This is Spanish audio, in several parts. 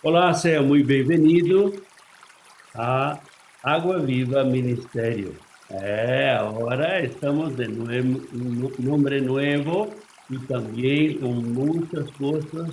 Olá, seja muito bem-vindo a Água Viva Ministério. Agora estamos de nuevo, un nombre nuevo y también con muchas cosas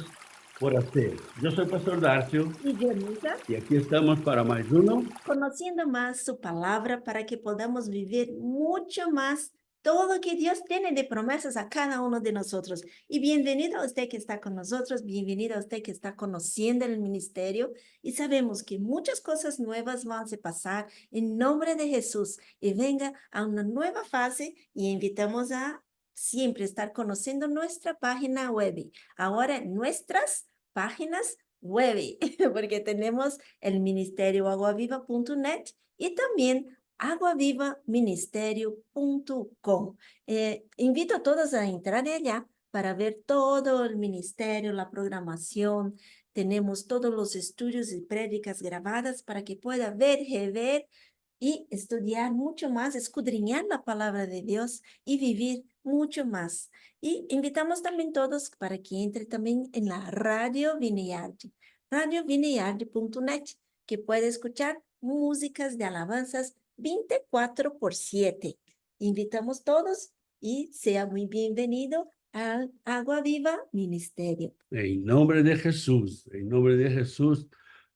por hacer. Yo soy Pastor Darcio Y Dianita, y aquí estamos para más uno. conociendo más su palabra para que podamos vivir mucho más todo que Dios tiene de promesas a cada uno de nosotros. Y bienvenido a usted que está con nosotros, bienvenido a usted que está conociendo el ministerio y sabemos que muchas cosas nuevas van a pasar en nombre de Jesús y venga a una nueva fase y invitamos a siempre estar conociendo nuestra página web. Ahora nuestras páginas web, porque tenemos el ministerio aguaviva.net y también aguavivaministerio.com. Invito a todos a entrar allá para ver todo el ministerio, la programación. Tenemos todos los estudios y prédicas grabadas para que pueda ver, rever y estudiar mucho más, escudriñar la palabra de Dios y vivir mucho más. Y invitamos también todos para que entre también en la Radio Vineyard, radiovineyard.net, que puede escuchar músicas de alabanzas 24/7. Invitamos todos y sea muy bienvenido al Agua Viva Ministerio. En nombre de Jesús,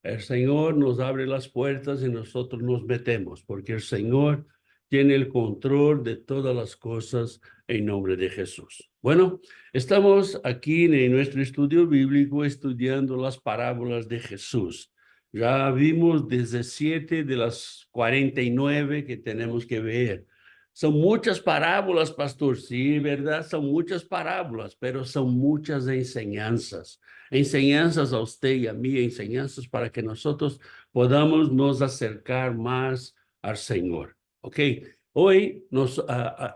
el Señor nos abre las puertas y nosotros nos metemos, porque el Señor tiene el control de todas las cosas en nombre de Jesús. Bueno, estamos aquí en nuestro estudio bíblico estudiando las parábolas de Jesús. Ya vimos 17 de las 49 que tenemos que ver. Son muchas parábolas, pastor, sí, ¿verdad? Son muchas parábolas, pero son muchas enseñanzas. Enseñanzas a usted y a mí, enseñanzas para que nosotros podamos nos acercar más al Señor. ¿Ok? Hoy,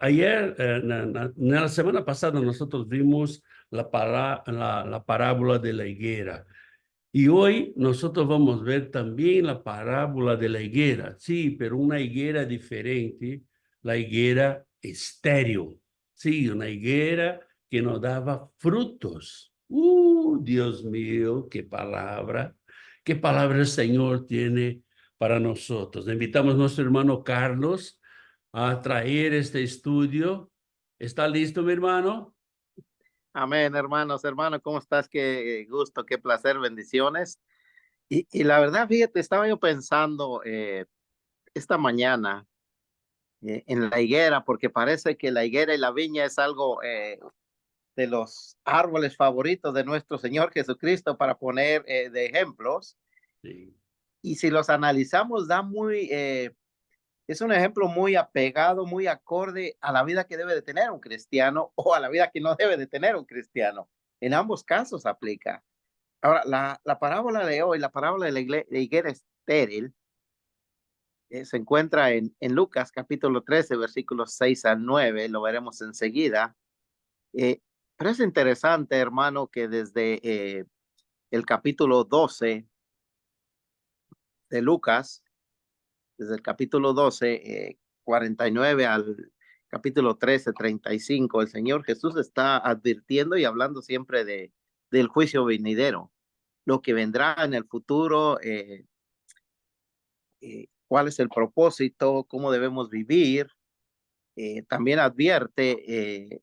ayer, la semana pasada, nosotros vimos la parábola de la higuera. Y hoy nosotros vamos a ver también la parábola de la higuera, sí, pero una higuera diferente, la higuera estéril, sí, una higuera que no daba frutos. Dios mío, qué palabra el Señor tiene para nosotros. Invitamos a nuestro hermano Carlos a traer este estudio. ¿Está listo, mi hermano? Amén, hermanos, hermano, ¿cómo estás? Qué gusto, qué placer, bendiciones. Y la verdad, fíjate, estaba yo pensando esta mañana en la higuera, porque parece que la higuera y la viña es algo de los árboles favoritos de nuestro Señor Jesucristo para poner de ejemplos. Sí. Y si los analizamos, es un ejemplo muy apegado, muy acorde a la vida que debe de tener un cristiano o a la vida que no debe de tener un cristiano. En ambos casos aplica. Ahora, la parábola de hoy, la parábola de la higuera estéril, se encuentra en Lucas capítulo 13, versículos 6 al 9, lo veremos enseguida. Eh, pero es interesante, hermano, que desde el capítulo 12 de Lucas, desde el capítulo 12, 49 al capítulo 13, 35, el Señor Jesús está advirtiendo y hablando siempre del juicio venidero, lo que vendrá en el futuro, cuál es el propósito, cómo debemos vivir. También advierte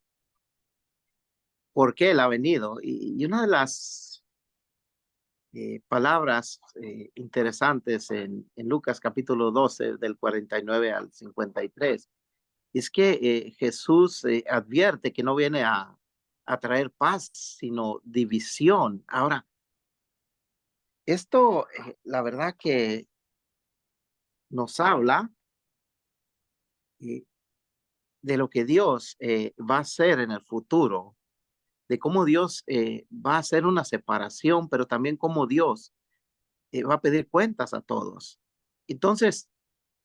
por qué Él ha venido. Y una de las palabras interesantes en Lucas capítulo 12, del 49 al 53, es que Jesús advierte que no viene a traer paz, sino división. Ahora, esto, la verdad que nos habla eh, de lo que Dios va a hacer en el futuro, de cómo Dios va a hacer una separación, pero también cómo Dios va a pedir cuentas a todos. Entonces,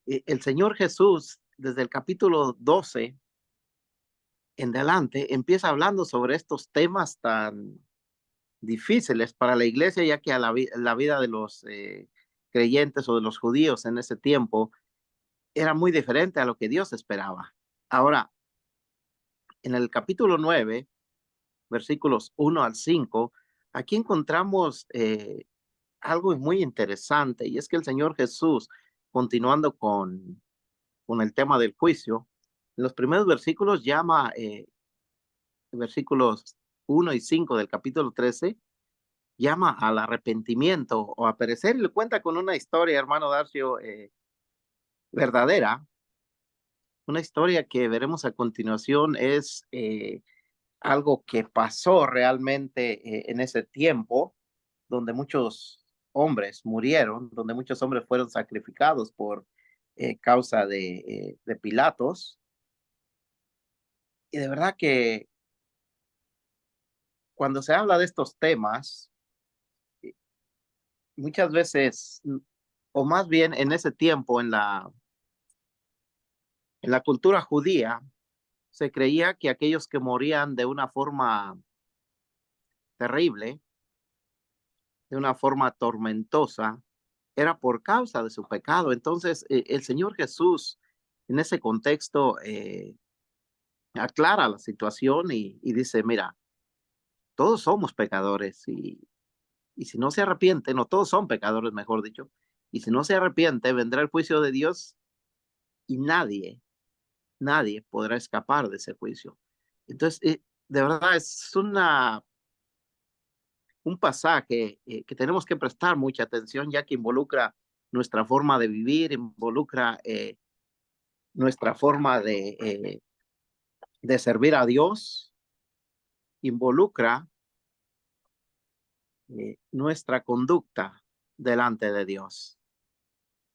el Señor Jesús, desde el capítulo 12 en adelante, empieza hablando sobre estos temas tan difíciles para la iglesia, ya que a la vida de los creyentes o de los judíos en ese tiempo era muy diferente a lo que Dios esperaba. Ahora, en el capítulo 9, versículos 1 al 5, aquí encontramos algo muy interesante, y es que el Señor Jesús, continuando con el tema del juicio, en los primeros versículos llama, versículos 1 y 5 del capítulo 13, llama al arrepentimiento o a perecer, y le cuenta con una historia, hermano Darcio, verdadera, una historia que veremos a continuación. Es algo que pasó realmente en ese tiempo, donde muchos hombres murieron, donde muchos hombres fueron sacrificados por causa de Pilatos. Y de verdad que cuando se habla de estos temas, eh, muchas veces, o más bien en ese tiempo, en la cultura judía, se creía que aquellos que morían de una forma terrible, de una forma tormentosa, era por causa de su pecado. Entonces, el Señor Jesús, en ese contexto, aclara la situación y dice, mira, todos somos pecadores y si no se arrepiente, no todos son pecadores, mejor dicho, y si no se arrepiente, vendrá el juicio de Dios y nadie podrá escapar de ese juicio. Entonces, de verdad es un pasaje que tenemos que prestar mucha atención, ya que involucra nuestra forma de vivir, involucra nuestra forma de servir a Dios, involucra nuestra conducta delante de Dios.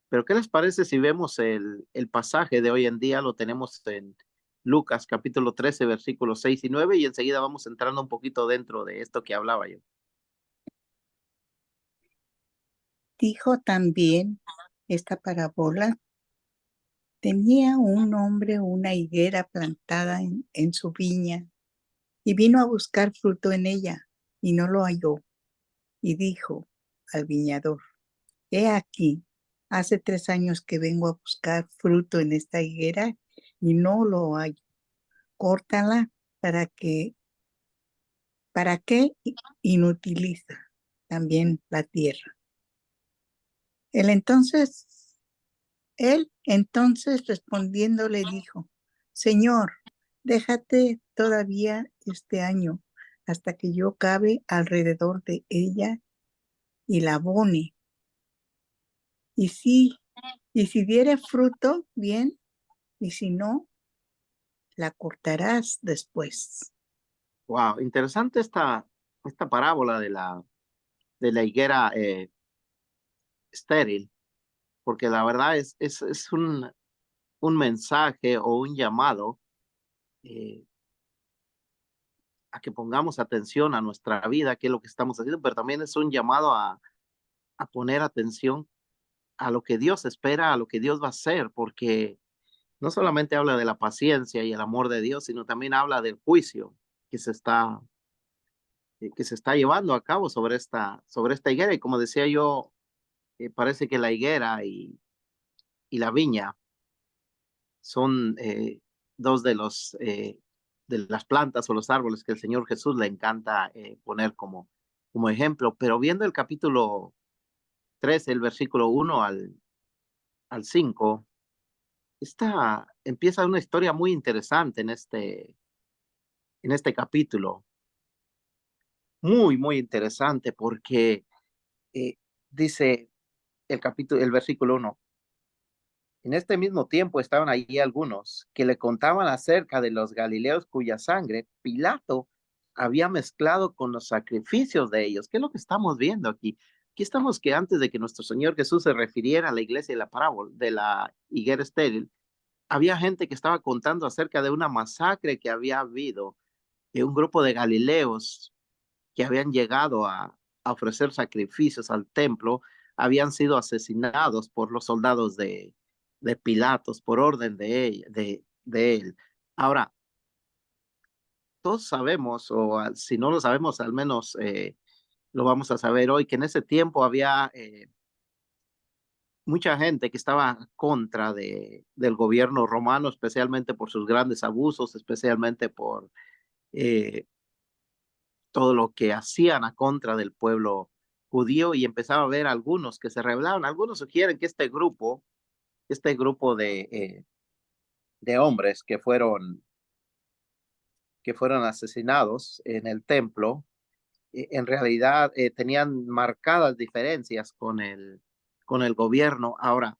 Pero ¿qué les parece si vemos el pasaje de hoy en día? Lo tenemos en Lucas capítulo 13, versículos 6 y 9, y enseguida vamos entrando un poquito dentro de esto que hablaba yo. Dijo también esta parábola: tenía un hombre una higuera plantada en su viña, y vino a buscar fruto en ella, y no lo halló. Y dijo al viñador: he aquí, hace 3 años que vengo a buscar fruto en esta higuera, y no lo hallo. Córtala, ¿para qué inutiliza también la tierra? Él entonces respondiendo le dijo: Señor, déjate todavía este año, hasta que yo cabe alrededor de ella y la abone. Y si diere fruto, bien, y si no, la cortarás después. Wow, interesante esta parábola de la higuera estéril, porque la verdad es un mensaje o un llamado eh, a que pongamos atención a nuestra vida, qué es lo que estamos haciendo, pero también es un llamado a poner atención a lo que Dios espera, a lo que Dios va a hacer, porque no solamente habla de la paciencia y el amor de Dios, sino también habla del juicio que que se está llevando a cabo sobre esta higuera. Y como decía yo, parece que la higuera y la viña son dos de las plantas o los árboles que el Señor Jesús le encanta poner como ejemplo. Pero viendo el capítulo 13, el versículo 1 al 5, empieza una historia muy interesante en este capítulo. Muy, muy interesante porque eh, dice el versículo 1. En este mismo tiempo estaban allí algunos que le contaban acerca de los galileos cuya sangre Pilato había mezclado con los sacrificios de ellos. ¿Qué es lo que estamos viendo aquí? Aquí estamos que antes de que nuestro Señor Jesús se refiriera a la iglesia de la parábola de la higuera estéril, había gente que estaba contando acerca de una masacre que había habido, de un grupo de galileos que habían llegado a ofrecer sacrificios al templo, habían sido asesinados por los soldados de Pilatos por orden de él. Ahora, todos sabemos, si no lo sabemos, al menos lo vamos a saber hoy, que en ese tiempo había mucha gente que estaba contra del gobierno romano, especialmente por sus grandes abusos, especialmente por todo lo que hacían a contra del pueblo judío y empezaba a ver algunos que se rebelaban. Algunos sugieren que este grupo de hombres que fueron asesinados en el templo, en realidad tenían marcadas diferencias con el gobierno. Ahora,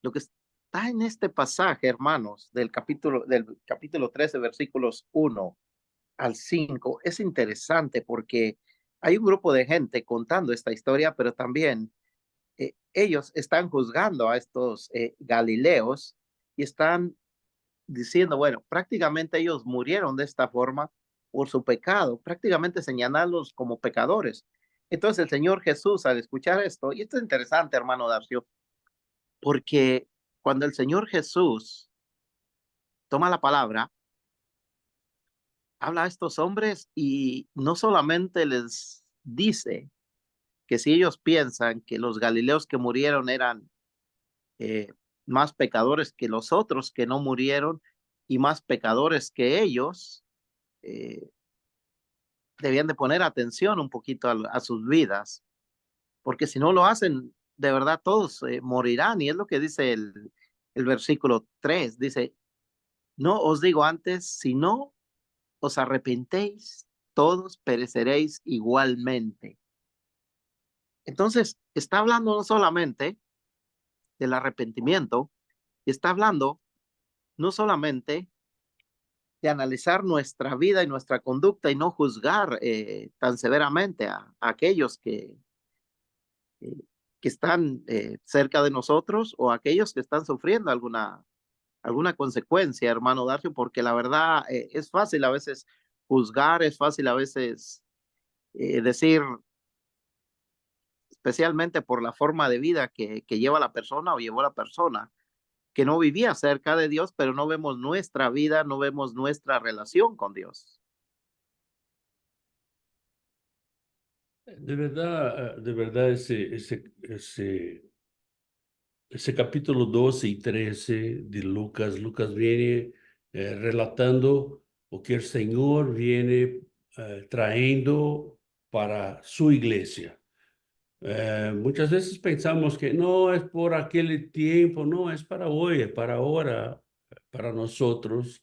lo que está en este pasaje, hermanos, del capítulo 13, versículos 1 al 5, es interesante porque hay un grupo de gente contando esta historia, pero también ellos están juzgando a estos galileos y están diciendo, bueno, prácticamente ellos murieron de esta forma por su pecado, prácticamente señalarlos como pecadores. Entonces el Señor Jesús, al escuchar esto, y esto es interesante, hermano Darcio, porque cuando el Señor Jesús toma la palabra, habla a estos hombres y no solamente les dice que si ellos piensan que los galileos que murieron eran eh, más pecadores que los otros que no murieron y más pecadores que ellos, eh, debían de poner atención un poquito a sus vidas, porque si no lo hacen, de verdad todos morirán. Y es lo que dice el versículo 3, dice, no os digo antes, si no os arrepentéis, todos pereceréis igualmente. Entonces, está hablando no solamente del arrepentimiento, está hablando no solamente de analizar nuestra vida y nuestra conducta y no juzgar tan severamente a aquellos eh, que están cerca de nosotros o aquellos que están sufriendo alguna consecuencia, hermano Darcio, porque la verdad es fácil a veces juzgar, es fácil a veces decir, especialmente por la forma de vida que lleva la persona o llevó la persona, que no vivía cerca de Dios, pero no vemos nuestra vida, no vemos nuestra relación con Dios. De verdad, ese capítulo 12 y 13 de Lucas, Lucas viene relatando o que el Señor viene trayendo para su iglesia. Muchas veces pensamos que no es por aquel tiempo, no, es para hoy, es para ahora, para nosotros.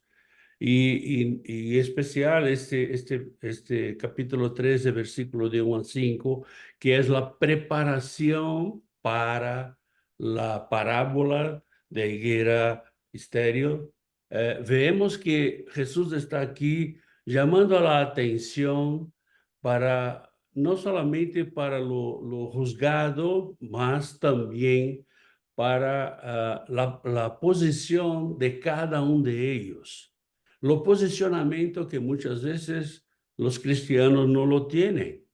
Y especial este capítulo 13, versículo de 1 al 5, que es la preparación para la parábola de higuera estéril. Vemos que Jesús está aquí llamando a la atención para no solamente para lo juzgado, mas también para la posición de cada uno de ellos. Lo posicionamiento que muchas veces los cristianos no lo tienen.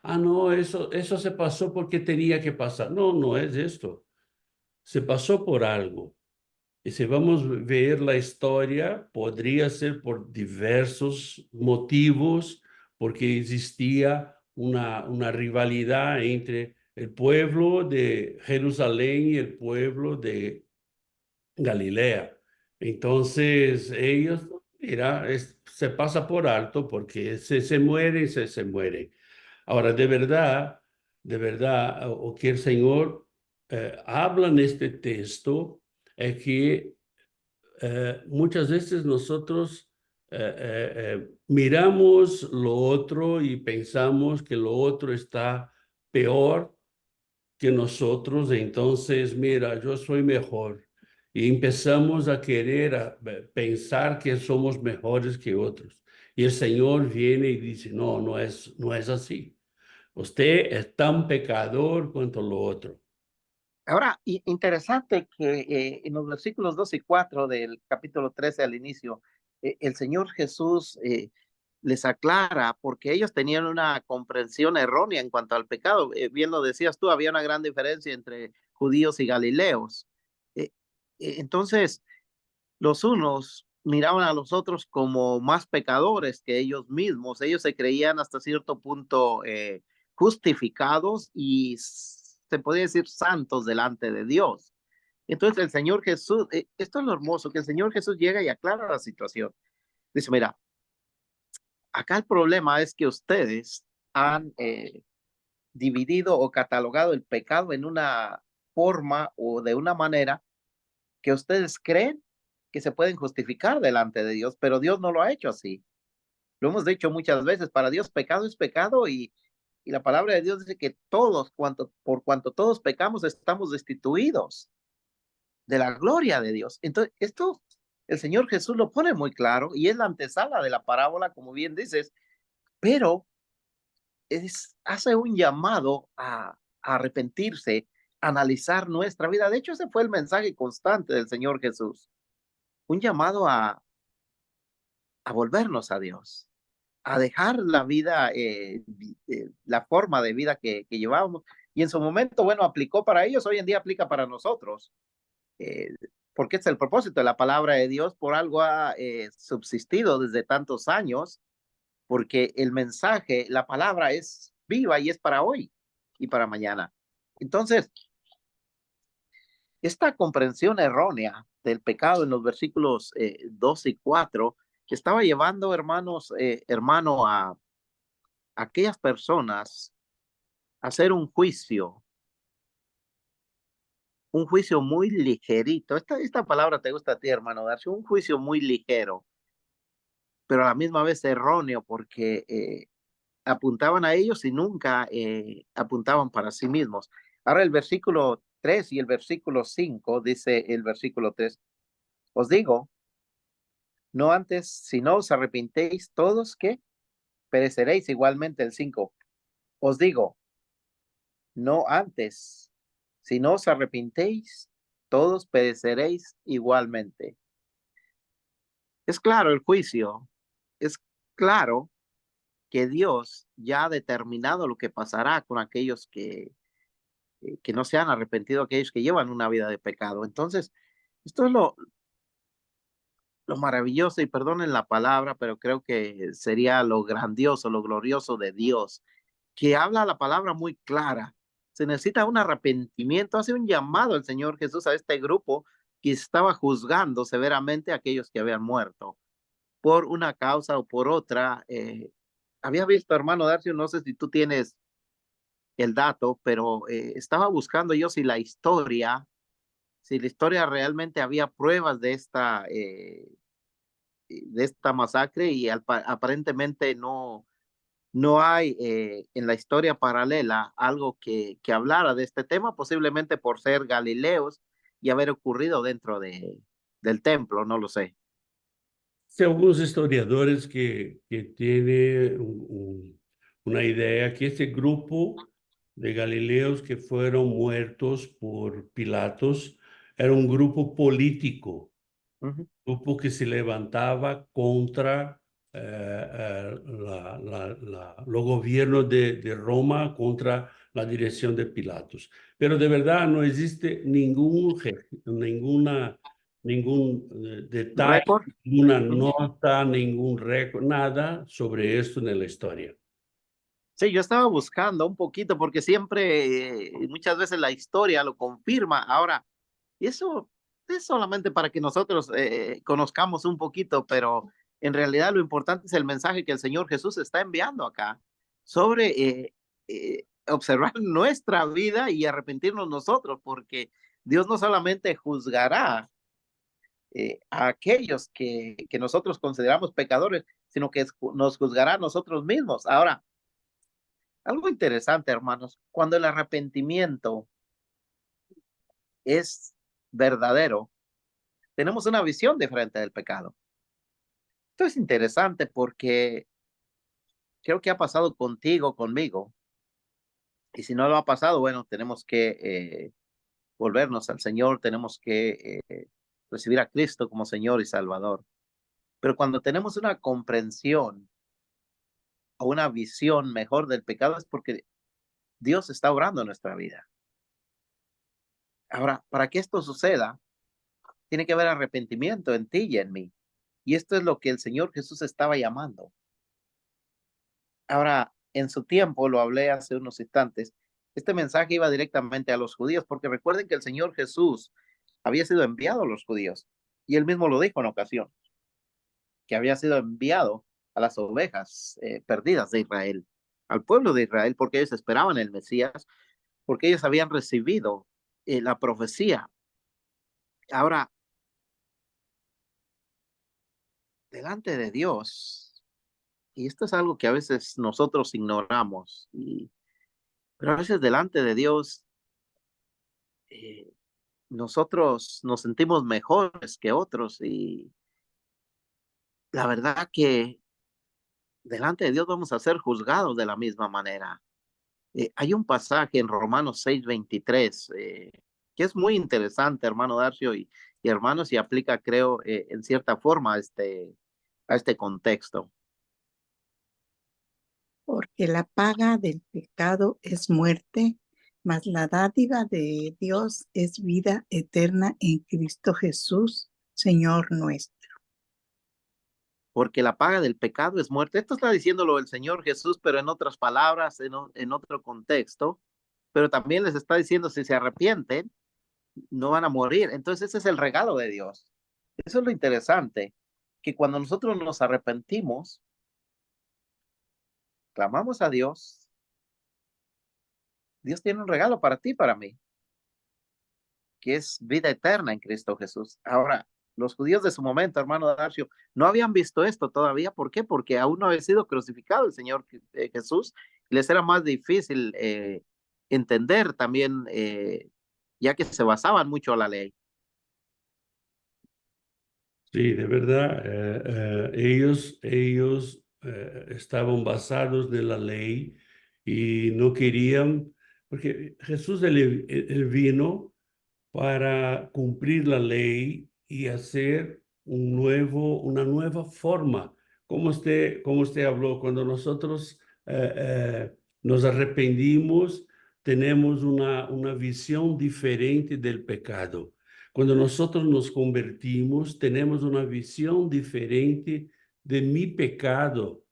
Ah, no, eso se pasó porque tenía que pasar. No, no es esto. Se pasó por algo. Y si vamos a ver la historia, podría ser por diversos motivos, porque existía una rivalidad entre el pueblo de Jerusalén y el pueblo de Galilea. Entonces, ellos, mira, se pasa por alto porque se muere y se muere. Ahora, de verdad, o que el Señor habla en este texto es que muchas veces nosotros miramos lo otro y pensamos que lo otro está peor que nosotros, entonces, mira, yo soy mejor. Y empezamos a querer pensar que somos mejores que otros. Y el Señor viene y dice, no, no es así. Usted es tan pecador cuanto lo otro. Ahora, interesante que en los versículos 2 y 4 del capítulo 13 al inicio, el Señor Jesús les aclara porque ellos tenían una comprensión errónea en cuanto al pecado. Bien lo decías tú, había una gran diferencia entre judíos y galileos. Eh, entonces, los unos miraban a los otros como más pecadores que ellos mismos. Ellos se creían hasta cierto punto justificados y se podría decir santos delante de Dios. Entonces el Señor Jesús, esto es lo hermoso, que el Señor Jesús llega y aclara la situación. Dice, mira, acá el problema es que ustedes han dividido o catalogado el pecado en una forma o de una manera que ustedes creen que se pueden justificar delante de Dios, pero Dios no lo ha hecho así. Lo hemos dicho muchas veces, para Dios pecado es pecado y la palabra de Dios dice que todos, por cuanto todos pecamos, estamos destituidos de la gloria de Dios. Entonces, esto el Señor Jesús lo pone muy claro y es la antesala de la parábola, como bien dices, pero hace un llamado a arrepentirse, a analizar nuestra vida. De hecho, ese fue el mensaje constante del Señor Jesús, un llamado a volvernos a Dios, a dejar la vida, la forma de vida que llevábamos. Y en su momento, bueno, aplicó para ellos, hoy en día aplica para nosotros, eh, porque es el propósito de la palabra de Dios, por algo ha subsistido desde tantos años, porque el mensaje, la palabra es viva y es para hoy y para mañana. Entonces, esta comprensión errónea del pecado en los versículos 2 y 4 estaba llevando, hermano, a aquellas personas a hacer un juicio muy ligerito. Esta palabra te gusta a ti, hermano, darse un juicio muy ligero, pero a la misma vez erróneo, porque apuntaban a ellos y nunca apuntaban para sí mismos. Ahora el versículo 3 y el versículo 5, dice el versículo 3, os digo, no antes, si no os arrepentéis todos, que pereceréis. Igualmente el 5, os digo, no antes, si no os arrepentéis, todos pereceréis igualmente. Es claro el juicio, es claro que Dios ya ha determinado lo que pasará con aquellos que no se han arrepentido, aquellos que llevan una vida de pecado. Entonces, esto es lo maravilloso, y perdonen la palabra, pero creo que sería lo grandioso, lo glorioso de Dios, que habla la palabra muy clara. Se necesita un arrepentimiento, hace un llamado el Señor Jesús a este grupo que estaba juzgando severamente a aquellos que habían muerto por una causa o por otra. Había visto, hermano Darcio, no sé si tú tienes el dato, pero estaba buscando yo si la historia realmente había pruebas de esta masacre, y aparentemente no hay en la historia paralela algo que hablara de este tema, posiblemente por ser Galileos y haber ocurrido dentro del templo, no lo sé. Hay algunos historiadores que tienen una idea que este grupo de Galileos que fueron muertos por Pilatos era un grupo político, Ujú. grupo que se levantaba contra los gobiernos de Roma, contra la dirección de Pilatos. Pero de verdad no existe ningún detalle, Récord. ninguna Ujú. nota, ningún récord, nada sobre esto en la historia. Sí, yo estaba buscando un poquito porque siempre, muchas veces la historia lo confirma. Ahora, eso es solamente para que nosotros conozcamos un poquito, pero en realidad lo importante es el mensaje que el Señor Jesús está enviando acá sobre observar nuestra vida y arrepentirnos nosotros, porque Dios no solamente juzgará a aquellos que nosotros consideramos pecadores, sino que nos juzgará a nosotros mismos. Ahora, algo interesante, hermanos, cuando el arrepentimiento es verdadero, tenemos una visión diferente del pecado. Esto es interesante porque creo que ha pasado contigo, conmigo, y si no lo ha pasado, bueno, tenemos que volvernos al Señor, tenemos que recibir a Cristo como Señor y Salvador. Pero cuando tenemos una comprensión o una visión mejor del pecado es porque Dios está obrando en nuestra vida. Ahora, para que esto suceda, tiene que haber arrepentimiento en ti y en mí. Y esto es lo que el Señor Jesús estaba llamando. Ahora, en su tiempo, lo hablé hace unos instantes, este mensaje iba directamente a los judíos, porque recuerden que el Señor Jesús había sido enviado a los judíos, y él mismo lo dijo en ocasión, que había sido enviado a las ovejas perdidas de Israel. al pueblo de Israel, porque ellos esperaban el Mesías, porque ellos habían recibido la profecía. Ahora, delante de Dios, y esto es algo que a veces nosotros ignoramos, pero a veces delante de Dios, eh, nosotros nos sentimos mejores que otros, y la verdad que delante de Dios vamos a ser juzgados de la misma manera. Hay un pasaje en Romanos 6:23 que es muy interesante, hermano Darcio, y hermanos, y aplica, creo, en cierta forma a este contexto. Porque la paga del pecado es muerte, mas la dádiva de Dios es vida eterna en Cristo Jesús, Señor nuestro. Porque la paga del pecado es muerte. Esto está diciéndolo el Señor Jesús, pero en otras palabras, en otro contexto, pero también les está diciendo, si se arrepienten, no van a morir. Entonces ese es el regalo de Dios. Eso es lo interesante, que cuando nosotros nos arrepentimos, clamamos a Dios, Dios tiene un regalo para ti, para mí, que es vida eterna en Cristo Jesús. Ahora, los judíos de su momento, hermano Darcio, no habían visto esto todavía. ¿Por qué? Porque aún no había sido crucificado el Señor Jesús. Les era más difícil entender también, ya que se basaban mucho en la ley. Sí, de verdad, ellos estaban basados de la ley y no querían, porque Jesús él vino para cumplir la ley y hacer una nueva forma. Como usted habló, cuando nosotros nos arrependimos, tenemos una visión diferente del pecado. Cuando nosotros nos convertimos, tenemos una visión diferente de mi pecado.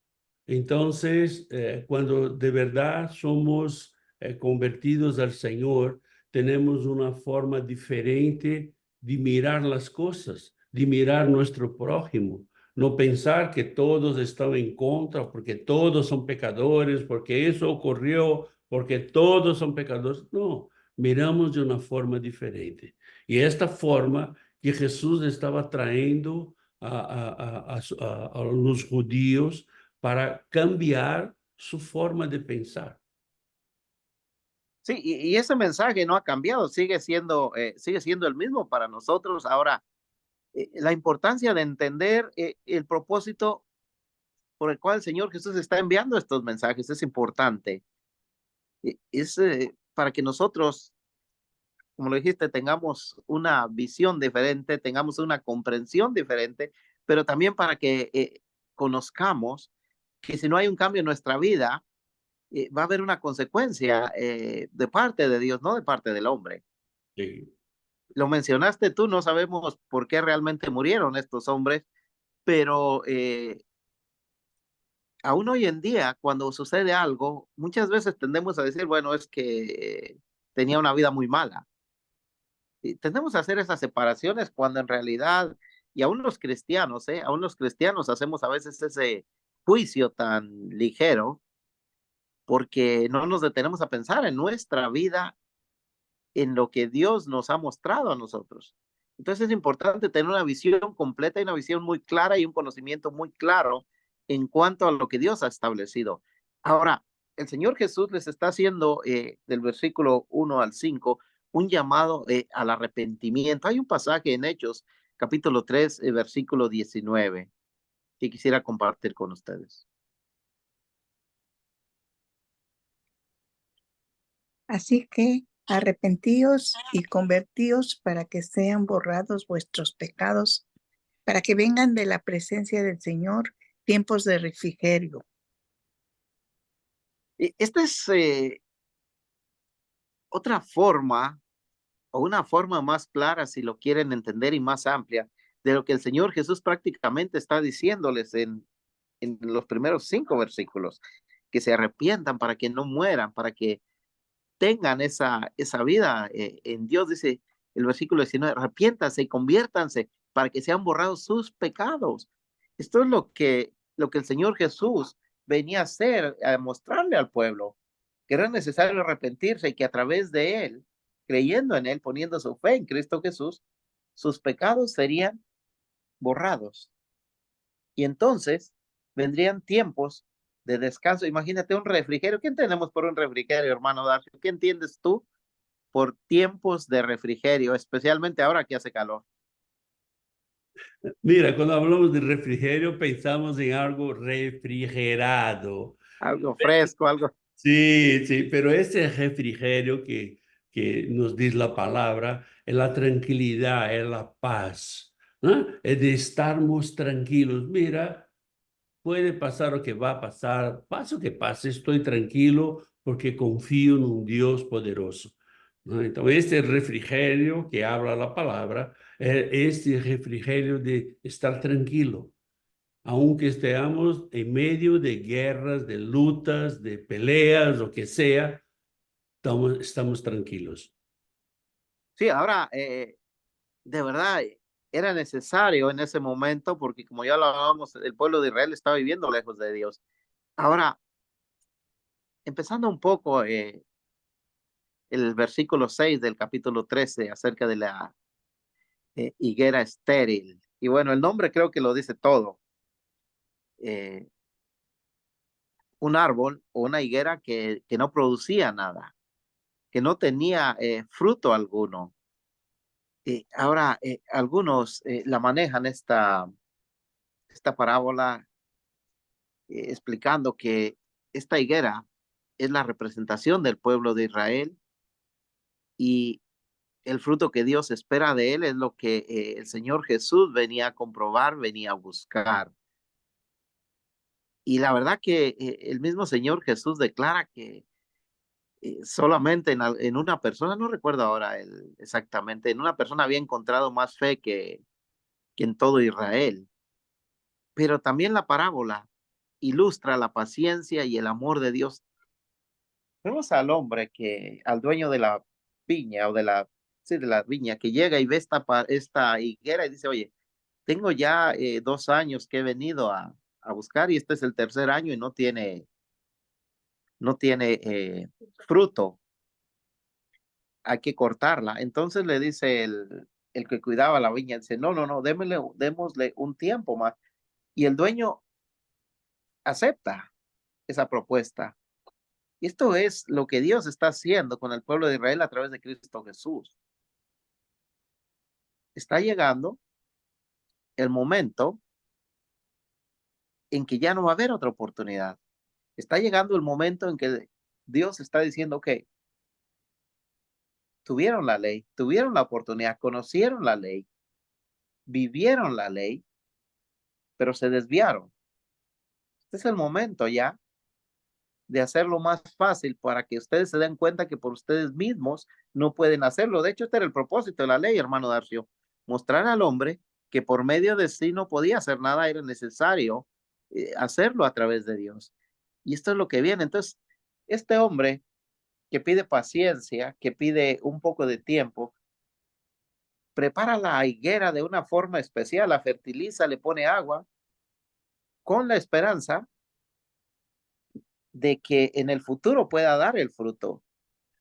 Entonces, cuando de verdad somos convertidos al Señor, tenemos una forma diferente de mirar las cosas, de mirar nuestro prójimo. No pensar que todos están en contra, porque todos son pecadores, porque eso ocurrió, porque todos son pecadores. No, miramos de una forma diferente. Y esta forma que Jesús estaba trayendo a los judíos para cambiar su forma de pensar. Sí, y ese mensaje no ha cambiado, sigue siendo el mismo para nosotros. Ahora, la importancia de entender el propósito por el cual el Señor Jesús está enviando estos mensajes es importante. Es para que nosotros, como lo dijiste, tengamos una visión diferente, tengamos una comprensión diferente, pero también para que conozcamos que si no hay un cambio en nuestra vida, va a haber una consecuencia de parte de Dios, no de parte del hombre. Sí. Lo mencionaste tú, no sabemos por qué realmente murieron estos hombres, pero aún hoy en día, cuando sucede algo, muchas veces tendemos a decir, bueno, es que tenía una vida muy mala. Y tendemos a hacer esas separaciones cuando en realidad, y aún los cristianos, aún los cristianos hacemos a veces ese juicio tan ligero, porque no nos detenemos a pensar en nuestra vida, en lo que Dios nos ha mostrado a nosotros. Entonces es importante tener una visión completa y una visión muy clara y un conocimiento muy claro en cuanto a lo que Dios ha establecido. Ahora, el Señor Jesús les está haciendo del versículo 1 al 5 un llamado al arrepentimiento. Hay un pasaje en Hechos, capítulo 3, versículo 19, que quisiera compartir con ustedes. Así que arrepentíos y convertíos para que sean borrados vuestros pecados, para que vengan de la presencia del Señor tiempos de refrigerio. Esta es otra forma, o una forma más clara, si lo quieren entender, y más amplia, de lo que el Señor Jesús prácticamente está diciéndoles en los primeros 5 versículos, que se arrepientan para que no mueran, para que tengan esa vida en Dios. Dice el versículo 19, arrepiéntanse y conviértanse para que sean borrados sus pecados. Esto es lo que el Señor Jesús venía a hacer, a mostrarle al pueblo que era necesario arrepentirse y que a través de él, creyendo en él, poniendo su fe en Cristo Jesús, sus pecados serían borrados. Y entonces vendrían tiempos de descanso. Imagínate un refrigerio. ¿Qué entendemos por un refrigerio, hermano Darcio? ¿Qué entiendes tú por tiempos de refrigerio, especialmente ahora que hace calor? Mira, cuando hablamos de refrigerio pensamos en algo refrigerado. Algo fresco, algo. Sí, sí, pero ese refrigerio que nos dice la palabra es la tranquilidad, es la paz, ¿no? Es de estarmos tranquilos. Mira, puede pasar lo que va a pasar, pase lo que pase, estoy tranquilo porque confío en un Dios poderoso, ¿no? Entonces, este refrigerio que habla la palabra es este refrigerio de estar tranquilo aunque estemos en medio de guerras, de lutas, de peleas, lo que sea, estamos tranquilos. Sí, ahora, de verdad, era necesario en ese momento porque como ya lo hablábamos, el pueblo de Israel estaba viviendo lejos de Dios. Ahora, empezando un poco el versículo 6 del capítulo 13 acerca de la higuera estéril. Y bueno, el nombre creo que lo dice todo. Eh, un árbol o una higuera que no producía nada, que no tenía fruto alguno. Ahora, algunos la manejan esta parábola explicando que esta higuera es la representación del pueblo de Israel y el fruto que Dios espera de él es lo que el Señor Jesús venía a comprobar, venía a buscar. Y la verdad que el mismo Señor Jesús declara que solamente en una persona, no recuerdo ahora exactamente, en una persona había encontrado más fe que en todo Israel. Pero también la parábola ilustra la paciencia y el amor de Dios. Vemos al hombre al dueño de la viña o sí, de la viña, que llega y ve esta higuera y dice, oye, tengo ya 2 años que he venido a buscar y este es el tercer año y no tiene fruto, hay que cortarla. Entonces le dice el que cuidaba la viña, dice, no, no, no, démosle un tiempo más. Y el dueño acepta esa propuesta. Y esto es lo que Dios está haciendo con el pueblo de Israel a través de Cristo Jesús. Está llegando el momento en que ya no va a haber otra oportunidad. Está llegando el momento en que Dios está diciendo, ok, tuvieron la ley, tuvieron la oportunidad, conocieron la ley, vivieron la ley, pero se desviaron. Este es el momento ya de hacerlo más fácil para que ustedes se den cuenta que por ustedes mismos no pueden hacerlo. De hecho, este era el propósito de la ley, hermano Darcio, mostrar al hombre que por medio de sí no podía hacer nada, era necesario hacerlo a través de Dios. Y esto es lo que viene. Entonces, este hombre que pide paciencia, que pide un poco de tiempo, prepara la higuera de una forma especial, la fertiliza, le pone agua, con la esperanza de que en el futuro pueda dar el fruto.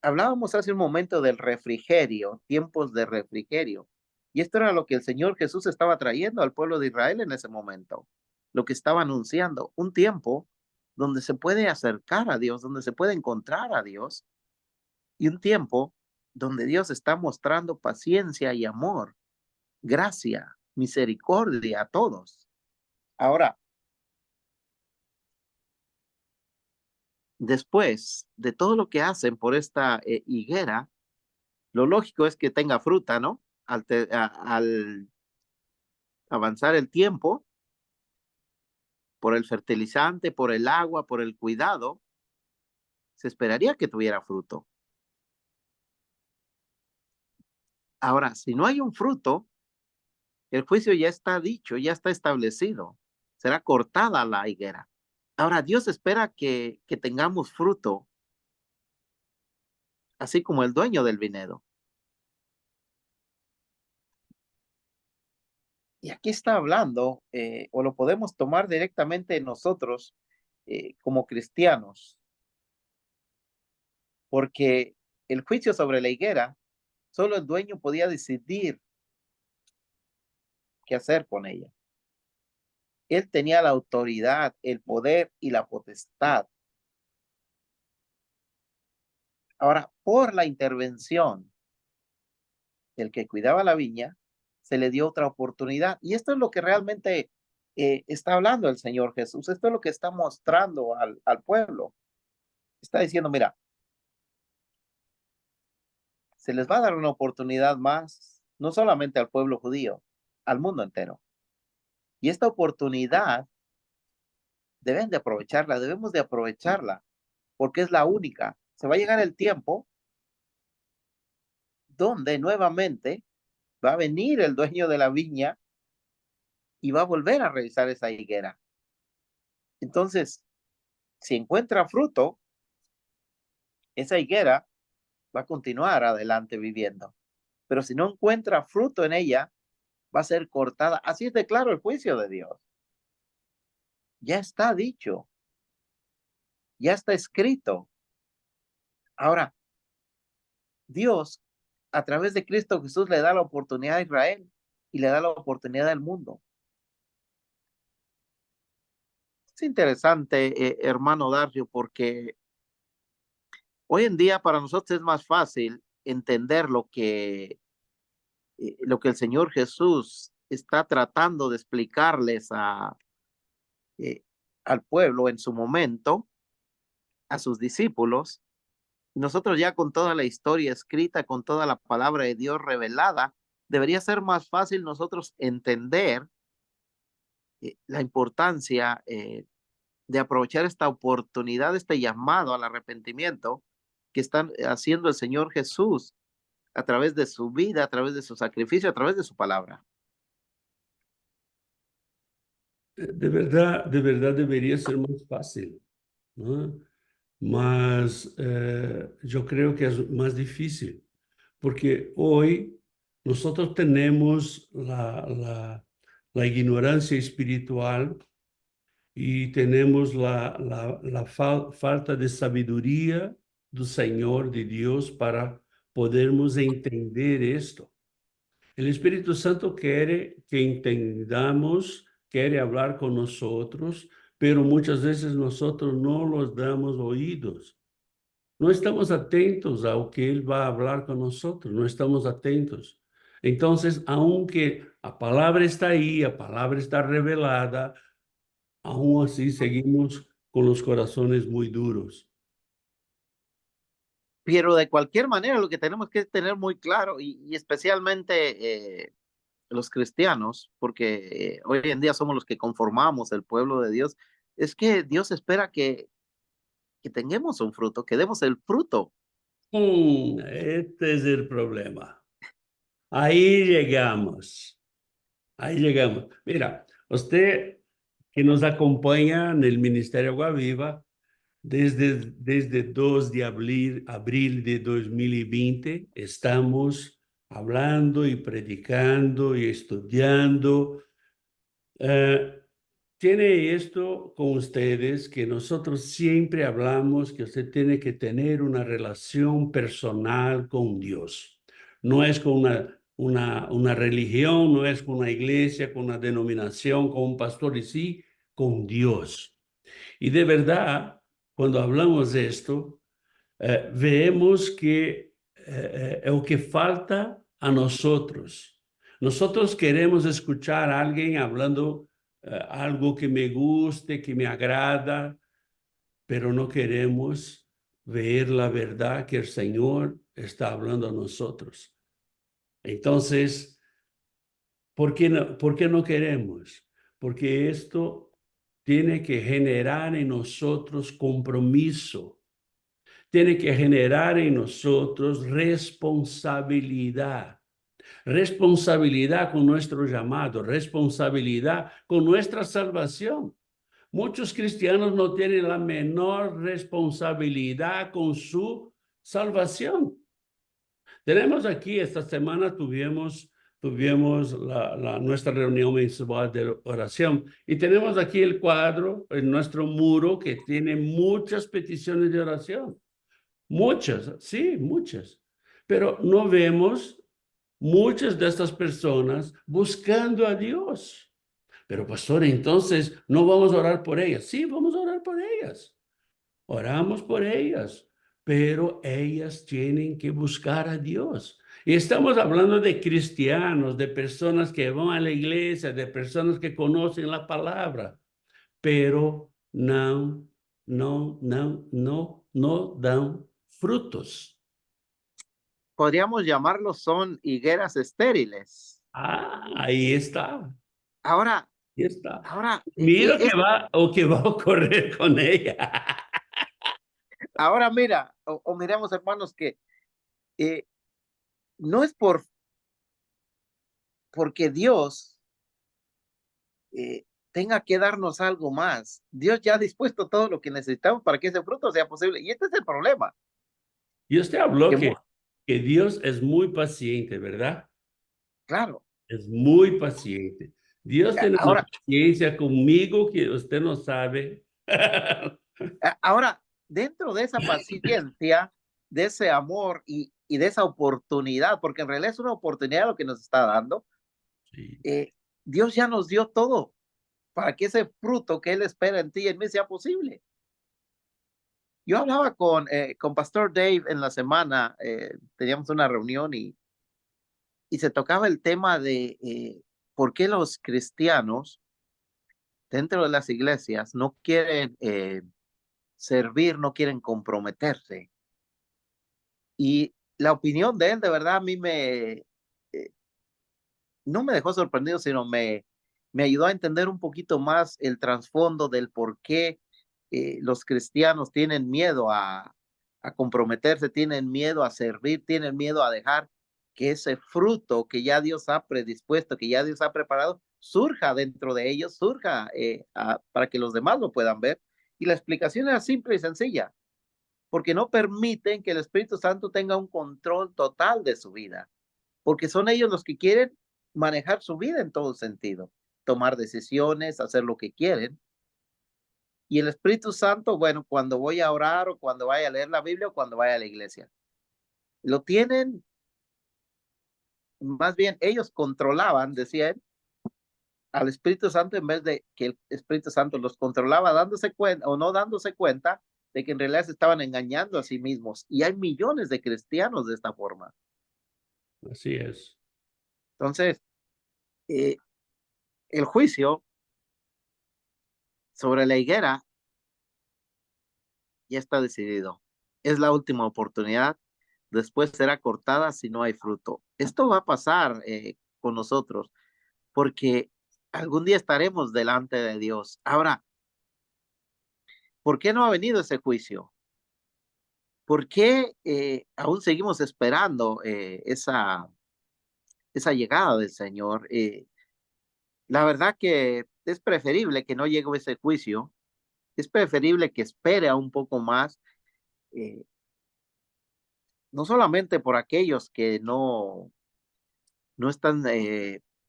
Hablábamos hace un momento del refrigerio, tiempos de refrigerio. Y esto era lo que el Señor Jesús estaba trayendo al pueblo de Israel en ese momento. Lo que estaba anunciando, un tiempo donde se puede acercar a Dios, donde se puede encontrar a Dios, y un tiempo donde Dios está mostrando paciencia y amor, gracia, misericordia a todos. Ahora, después de todo lo que hacen por esta higuera, lo lógico es que tenga fruta, ¿no? Al avanzar el tiempo, por el fertilizante, por el agua, por el cuidado, se esperaría que tuviera fruto. Ahora, si no hay un fruto, el juicio ya está dicho, ya está establecido. Será cortada la higuera. Ahora, Dios espera que tengamos fruto, así como el dueño del viñedo. Y aquí está hablando, o lo podemos tomar directamente nosotros, como cristianos, porque el juicio sobre la higuera, solo el dueño podía decidir qué hacer con ella. Él tenía la autoridad, el poder y la potestad. Ahora, por la intervención del que cuidaba la viña, se le dio otra oportunidad. Y esto es lo que realmente está hablando el Señor Jesús. Esto es lo que está mostrando al pueblo. Está diciendo, mira, se les va a dar una oportunidad más, no solamente al pueblo judío, al mundo entero. Y esta oportunidad deben de aprovecharla, debemos de aprovecharla, porque es la única. Se va a llegar el tiempo donde nuevamente va a venir el dueño de la viña y va a volver a revisar esa higuera. Entonces, si encuentra fruto, esa higuera va a continuar adelante viviendo. Pero si no encuentra fruto en ella, va a ser cortada. Así es de claro el juicio de Dios. Ya está dicho, ya está escrito. Ahora, Dios, a través de Cristo Jesús, le da la oportunidad a Israel y le da la oportunidad al mundo. Es interesante, hermano Dario, porque hoy en día para nosotros es más fácil entender lo que el Señor Jesús está tratando de explicarles eh, al pueblo en su momento, a sus discípulos. Nosotros ya con toda la historia escrita, con toda la palabra de Dios revelada, debería ser más fácil nosotros entender la importancia de aprovechar esta oportunidad, este llamado al arrepentimiento que están haciendo el Señor Jesús a través de su vida, a través de su sacrificio, a través de su palabra. De verdad debería ser más fácil, ¿no? Mas yo creo que es más difícil, porque hoy nosotros tenemos la ignorancia espiritual y tenemos la falta de sabiduría do Señor, de Dios, para podermos entender esto. El Espíritu Santo quiere que entendamos, quiere hablar con nosotros, pero muchas veces nosotros no los damos oídos. No estamos atentos a lo que Él va a hablar con nosotros, no estamos atentos. Entonces, aunque a palabra está ahí, a palabra está revelada, aún así seguimos con los corazones muy duros. Pero de cualquier manera, lo que tenemos que tener muy claro, y especialmente los cristianos, porque hoy en día somos los que conformamos el pueblo de Dios, es que Dios espera que tengamos un fruto, que demos el fruto. Este es el problema. Ahí llegamos. Ahí llegamos. Mira, usted que nos acompaña en el Ministerio Agua Viva desde 2 de abril de 2020, estamos hablando y predicando y estudiando. Tiene esto con ustedes que nosotros siempre hablamos que usted tiene que tener una relación personal con Dios. No es con una religión, no es con una iglesia, con una denominación, con un pastor, y sí con Dios. Y de verdad, cuando hablamos de esto, vemos que es lo que falta a nosotros. Nosotros queremos escuchar a alguien hablando algo que me guste, que me agrada, pero no queremos ver la verdad que el Señor está hablando a nosotros. Entonces, ¿por qué no queremos? Porque esto tiene que generar en nosotros compromiso, tiene que generar en nosotros responsabilidad. Responsabilidad con nuestro llamado, responsabilidad con nuestra salvación. Muchos cristianos no tienen la menor responsabilidad con su salvación. Tenemos aquí, esta semana tuvimos tuvimos nuestra reunión mensual de oración y tenemos aquí el cuadro en nuestro muro que tiene muchas peticiones de oración. Muchas, sí, muchas. Pero no vemos muchas de estas personas buscando a Dios. Pero pastor, entonces no vamos a orar por ellas. Sí, vamos a orar por ellas. Oramos por ellas, pero ellas tienen que buscar a Dios. Y estamos hablando de cristianos, de personas que van a la iglesia, de personas que conocen la palabra, pero no dan frutos. Podríamos llamarlos son higueras estériles. Ahí está. Ahora, Ahí está. ahora, Mira que va a ocurrir con ella. ahora mira, o miremos, hermanos, que no es porque Dios tenga que darnos algo más. Dios ya ha dispuesto todo lo que necesitamos para que ese fruto sea posible. Y este es el problema. Y usted habló Que que Dios es muy paciente, ¿verdad? claro. Es muy paciente. Dios tiene una Ahora, paciencia conmigo que usted no sabe. ahora, dentro de esa paciencia, de ese amor y de esa oportunidad, porque en realidad es una oportunidad lo que nos está dando, Sí. Dios ya nos dio todo para que ese fruto que Él espera en ti y en mí sea posible. Yo hablaba con Pastor Dave en la semana, teníamos una reunión y se tocaba el tema de por qué los cristianos dentro de las iglesias no quieren servir, no quieren comprometerse. Y la opinión de él, de verdad, a mí no me dejó sorprendido, sino me ayudó a entender un poquito más el trasfondo del por qué los cristianos tienen miedo a comprometerse, tienen miedo a servir, tienen miedo a dejar que ese fruto que ya Dios ha predispuesto, que ya Dios ha preparado, surja dentro de ellos, surja para que los demás lo puedan ver. Y la explicación era simple y sencilla, porque no permiten que el Espíritu Santo tenga un control total de su vida, porque son ellos los que quieren manejar su vida en todo sentido, tomar decisiones, hacer lo que quieren. Y el Espíritu Santo, bueno, cuando voy a orar o cuando vaya a leer la Biblia o cuando vaya a la iglesia, lo tienen, más bien ellos controlaban, decía él, al Espíritu Santo en vez de que el Espíritu Santo los controlaba dándose cuenta o no dándose cuenta de que en realidad se estaban engañando a sí mismos. Y hay millones de cristianos de esta forma. Así es. Entonces, el juicio sobre la higuera ya está decidido. Es la última oportunidad. Después será cortada si no hay fruto. Esto va a pasar con nosotros porque algún día estaremos delante de Dios. Ahora, ¿por qué no ha venido ese juicio? ¿Por qué aún seguimos esperando esa llegada del Señor? La verdad que es preferible que no llegue ese juicio. Es preferible que espere a un poco más. Eh, no solamente por aquellos que no están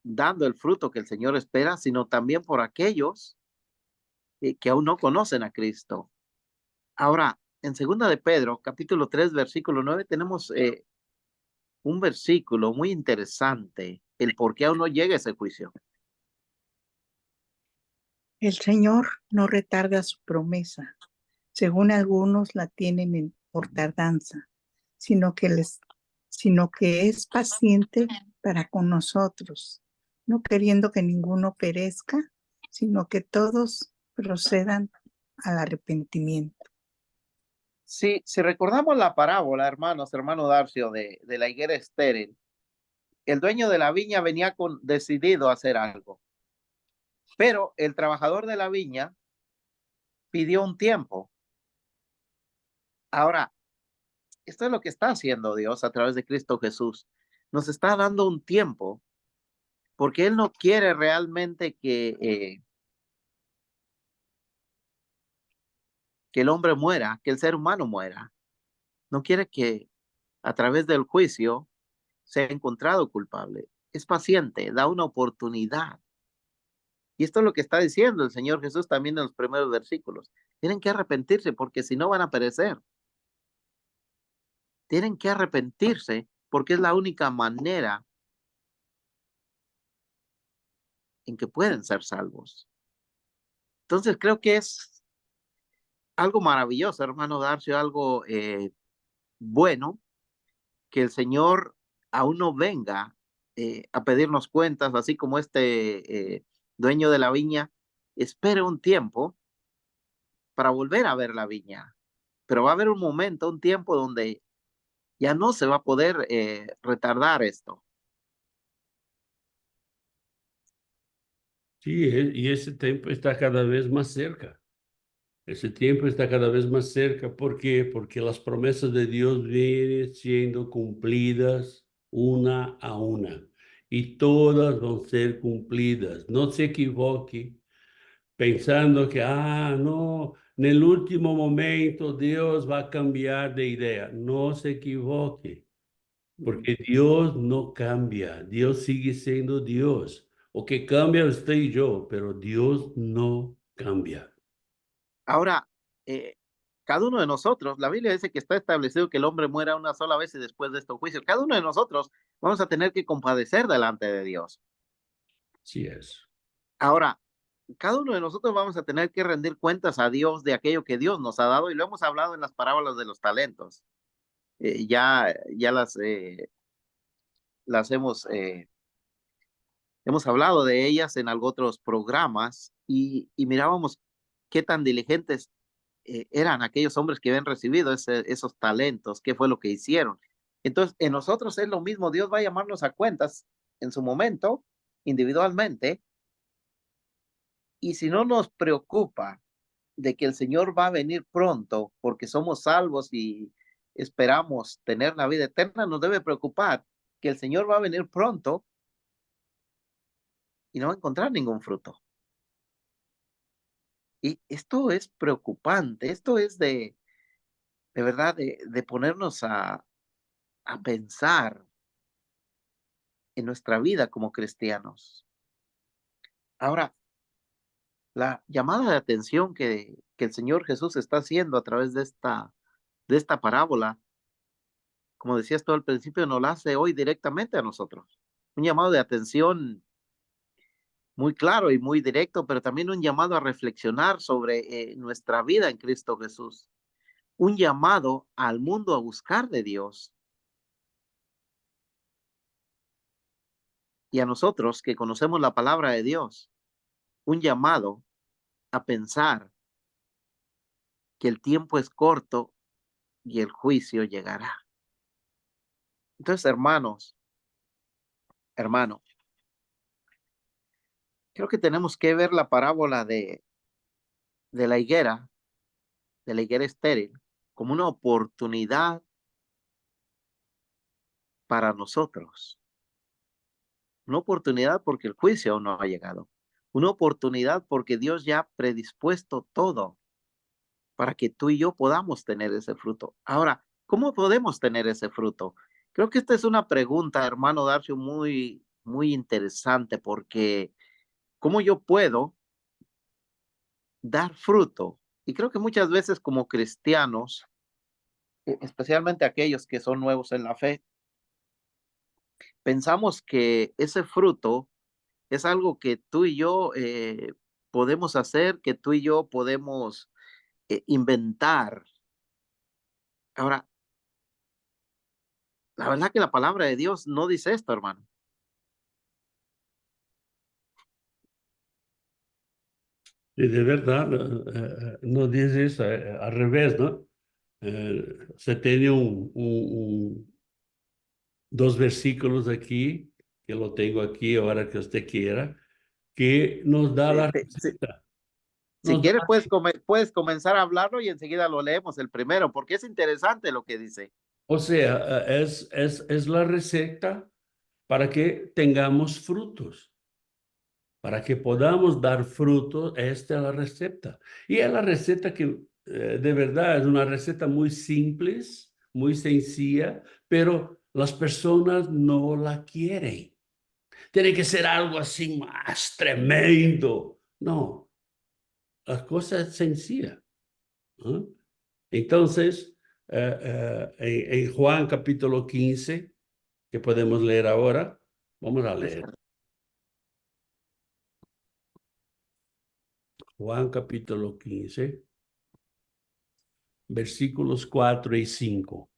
dando el fruto que el Señor espera, sino también por aquellos que aún no conocen a Cristo. Ahora, en segunda de Pedro, capítulo 3, versículo 9, tenemos un versículo muy interesante, el por qué aún no llega ese juicio. El Señor no retarda su promesa, según algunos la tienen por tardanza, sino que es paciente para con nosotros, no queriendo que ninguno perezca, sino que todos procedan al arrepentimiento. Si recordamos la parábola, hermano Darcio, de la higuera estéril, el dueño de la viña venía decidido a hacer algo, pero el trabajador de la viña pidió un tiempo. Ahora, esto es lo que está haciendo Dios a través de Cristo Jesús. Nos está dando un tiempo porque Él no quiere realmente que el hombre muera, que el ser humano muera. No quiere que a través del juicio sea encontrado culpable. es paciente, da una oportunidad. Y esto es lo que está diciendo el Señor Jesús también en los primeros versículos. Tienen que arrepentirse porque si no van a perecer. Tienen que arrepentirse porque es la única manera en que pueden ser salvos. Entonces creo que es algo maravilloso, hermano Darcio, algo bueno que el Señor aún no venga a pedirnos cuentas, así como dueño de la viña espere un tiempo para volver a ver la viña. Pero va a haber un momento, un tiempo donde ya no se va a poder retardar esto. Sí, y ese tiempo está cada vez más cerca. Ese tiempo está cada vez más cerca. ¿Por qué? Porque las promesas de Dios vienen siendo cumplidas una a una. Y todas van a ser cumplidas. No se equivoque pensando que, no, en el último momento Dios va a cambiar de idea. No se equivoque. Porque Dios no cambia, Dios sigue siendo Dios. O que cambia usted y yo, pero Dios no cambia. Ahora, cada uno de nosotros, la Biblia dice que está establecido que el hombre muera una sola vez y después de este juicio. Cada uno de nosotros vamos a tener que compadecer delante de Dios. Así es. Ahora, cada uno de nosotros vamos a tener que rendir cuentas a Dios de aquello que Dios nos ha dado y lo hemos hablado en las parábolas de los talentos. Ya las hemos hablado de ellas en algo otros programas y mirábamos qué tan diligentes eran aquellos hombres que habían recibido esos talentos, qué fue lo que hicieron. Entonces, en nosotros es lo mismo, Dios va a llamarnos a cuentas en su momento, individualmente, y si no nos preocupa de que el Señor va a venir pronto porque somos salvos y esperamos tener la vida eterna, nos debe preocupar que el Señor va a venir pronto y no va a encontrar ningún fruto. Y esto es preocupante, esto es de verdad, de ponernos a pensar en nuestra vida como cristianos. Ahora, la llamada de atención que el Señor Jesús está haciendo a través de esta parábola, como decías tú al principio, nos la hace hoy directamente a nosotros. Un llamado de atención muy claro y muy directo, pero también un llamado a reflexionar sobre nuestra vida en Cristo Jesús. Un llamado al mundo a buscar de Dios. Y a nosotros que conocemos la palabra de Dios, un llamado a pensar que el tiempo es corto y el juicio llegará. Entonces, hermano, creo que tenemos que ver la parábola de la higuera, de la higuera estéril, como una oportunidad para nosotros. Una oportunidad porque el juicio aún no ha llegado. Una oportunidad porque Dios ya ha predispuesto todo para que tú y yo podamos tener ese fruto. Ahora, ¿cómo podemos tener ese fruto? Creo que esta es una pregunta, hermano Darcio, muy, muy interesante porque ¿cómo yo puedo dar fruto? Y creo que muchas veces como cristianos, especialmente aquellos que son nuevos en la fe, pensamos que ese fruto es algo que tú y yo podemos hacer, que tú y yo podemos inventar. Ahora, la verdad que la palabra de Dios no dice esto, hermano. Y de verdad, no dice eso, al revés, ¿no? Se tiene dos versículos aquí, que lo tengo aquí ahora que usted quiera, que nos da la Si, receta. si Nos da quieres, puedes comenzar a hablarlo y enseguida lo leemos el primero, porque es interesante lo que dice. O sea, es la receta para que tengamos frutos, para que podamos dar frutos. Esta es la receta. Y es la receta que de verdad es una receta muy simple, muy sencilla, pero las personas no la quieren. tiene que ser algo así más tremendo. No, la cosa es sencilla. ¿Ah? Entonces, en Juan capítulo 15, que podemos leer ahora, vamos a leer. Juan capítulo 15, versículos 4 y 5.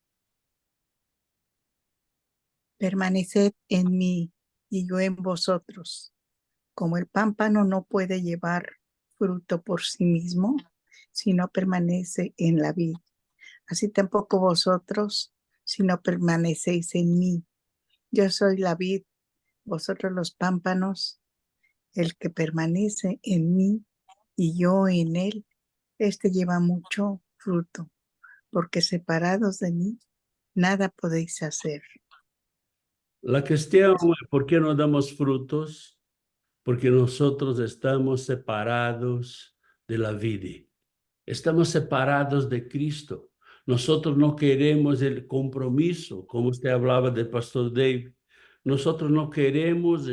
Permaneced en mí y yo en vosotros. Como el pámpano no puede llevar fruto por sí mismo, si no permanece en la vid, así tampoco vosotros, si no permanecéis en mí. Yo soy la vid, vosotros los pámpanos. El que permanece en mí y yo en él, este lleva mucho fruto, porque separados de mí, nada podéis hacer. La cuestión, ¿por qué no damos frutos? Porque nosotros estamos separados de la vida. Estamos separados de Cristo. Nosotros no queremos el compromiso, como usted hablaba del pastor David. Nosotros no queremos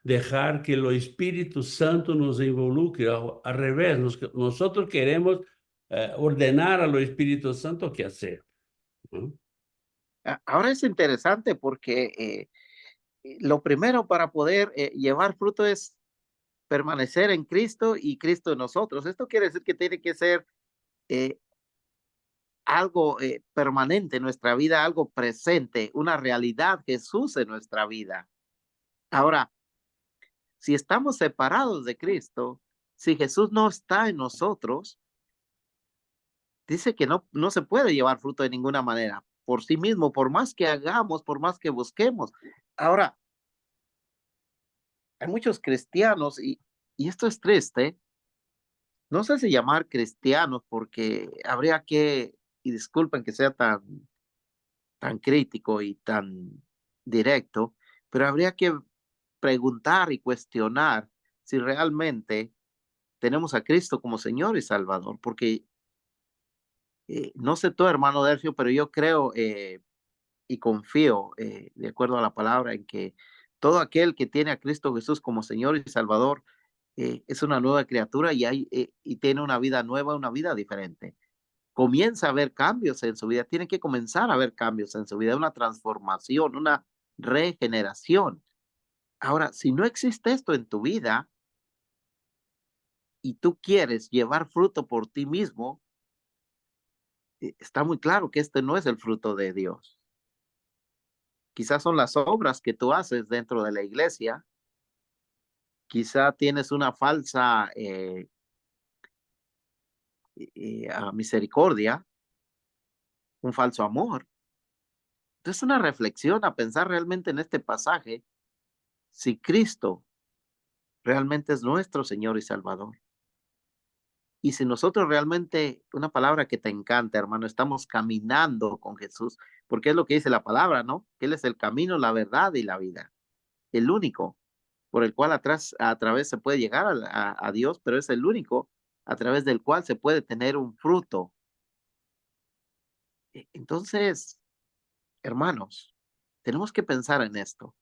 dejar que el Espíritu Santo nos involucre. Al revés, nosotros queremos ordenar al Espíritu Santo qué hacer, ¿no? Ahora es interesante porque lo primero para poder llevar fruto es permanecer en Cristo y Cristo en nosotros. Esto quiere decir que tiene que ser eh, algo permanente en nuestra vida, algo presente, una realidad, Jesús en nuestra vida. Ahora, si estamos separados de Cristo, si Jesús no está en nosotros, dice que no se puede llevar fruto de ninguna manera por sí mismo, por más que hagamos, por más que busquemos. Ahora, hay muchos cristianos y esto es triste. No sé si llamar cristianos porque habría que, y disculpen que sea tan crítico y tan directo, pero habría que preguntar y cuestionar si realmente tenemos a Cristo como Señor y Salvador, porque no sé tú, hermano Dercio, pero yo creo y confío, de acuerdo a la palabra, en que todo aquel que tiene a Cristo Jesús como Señor y Salvador es una nueva criatura y tiene una vida nueva, una vida diferente. Comienza a haber cambios en su vida, tiene que comenzar a haber cambios en su vida, una transformación, una regeneración. Ahora, si no existe esto en tu vida y tú quieres llevar fruto por ti mismo, está muy claro que este no es el fruto de Dios. Quizás son las obras que tú haces dentro de la iglesia, quizá tienes una falsa misericordia, un falso amor. Entonces, una reflexión a pensar realmente en este pasaje, si Cristo realmente es nuestro Señor y Salvador. Y si nosotros realmente, una palabra que te encanta, hermano, estamos caminando con Jesús, porque es lo que dice la palabra, ¿no? Que Él es el camino, la verdad y la vida, el único por el cual a través se puede llegar a Dios, pero es el único a través del cual se puede tener un fruto. Entonces, hermanos, tenemos que pensar en esto.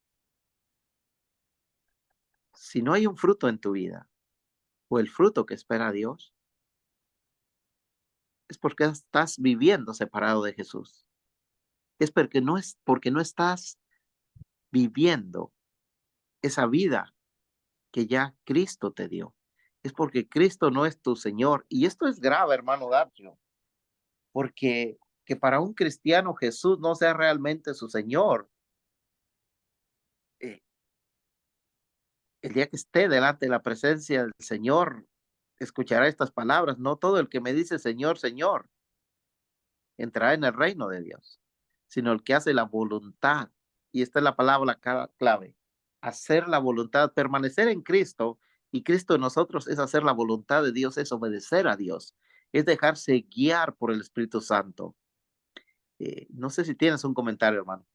Si no hay un fruto en tu vida o el fruto que espera Dios, es porque estás viviendo separado de Jesús. Porque no estás viviendo esa vida que ya Cristo te dio. Es porque Cristo no es tu Señor. Y esto es grave, hermano Dario, porque que para un cristiano Jesús no sea realmente su Señor. Eh, el día que esté delante de la presencia del Señor, escuchará estas palabras. No todo el que me dice Señor, Señor, entrará en el reino de Dios, sino el que hace la voluntad. Y esta es la palabra clave, hacer la voluntad, permanecer en Cristo y Cristo en nosotros es hacer la voluntad de Dios, es obedecer a Dios, es dejarse guiar por el Espíritu Santo. No sé si tienes un comentario, hermano.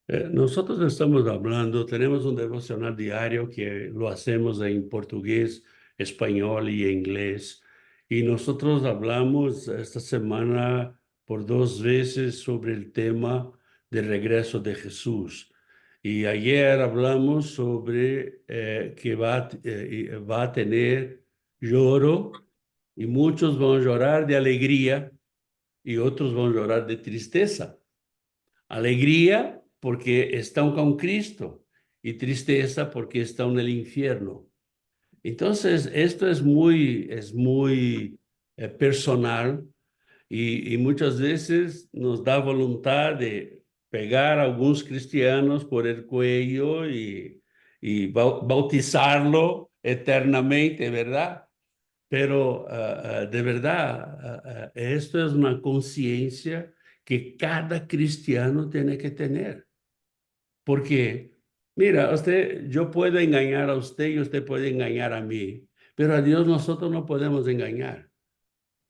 Nosotros estamos hablando, tenemos un devocional diario que lo hacemos en portugués, español y inglés. Y nosotros hablamos esta semana por 2 veces sobre el tema del regreso de Jesús. Y ayer hablamos sobre que va a tener lloro y muchos van a llorar de alegría y otros van a llorar de tristeza. Alegría porque están con Cristo y tristeza porque están en el infierno. Entonces, esto es muy personal y muchas veces nos da voluntad de pegar a algunos cristianos por el cuello y bautizarlo eternamente, ¿verdad? Pero de verdad, esto es una conciencia que cada cristiano tiene que tener. Porque, mira, yo puedo engañar a usted y usted puede engañar a mí, pero a Dios nosotros no podemos engañar.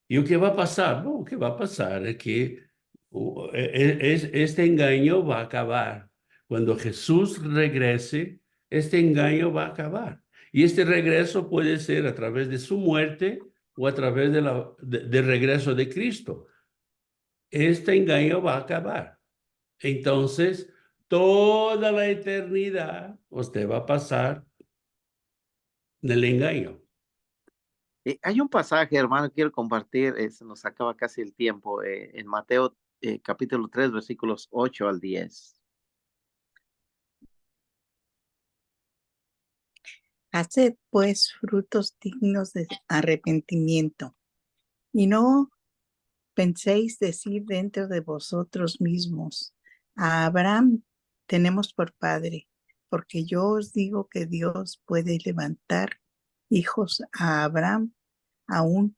¿Y o qué va a pasar? No, ¿qué va a pasar? Es que este engaño va a acabar. Cuando Jesús regrese, este engaño va a acabar. Y este regreso puede ser a través de su muerte o a través del regreso de Cristo. Este engaño va a acabar. Entonces, toda la eternidad usted va a pasar del engaño. Hay un pasaje, hermano, quiero compartir, se nos acaba casi el tiempo, en Mateo capítulo 3, versículos 8 al 10. Haced pues frutos dignos de arrepentimiento, y no penséis decir dentro de vosotros mismos, a Abraham tenemos por padre, porque yo os digo que Dios puede levantar hijos a Abraham aún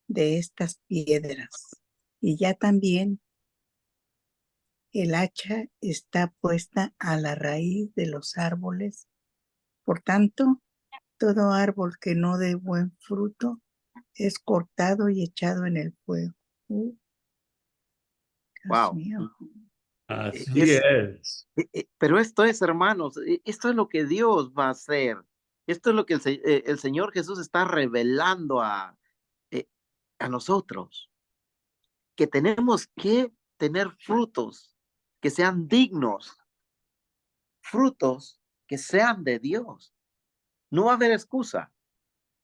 de estas piedras. Y ya también el hacha está puesta a la raíz de los árboles. Por tanto, todo árbol que no dé buen fruto es cortado y echado en el fuego. Dios Wow. mío. Así es. Pero esto es, hermanos, esto es lo que Dios va a hacer. Esto es lo que el Señor Jesús está revelando a nosotros, que tenemos que tener frutos que sean dignos, frutos que sean de Dios. No va a haber excusa.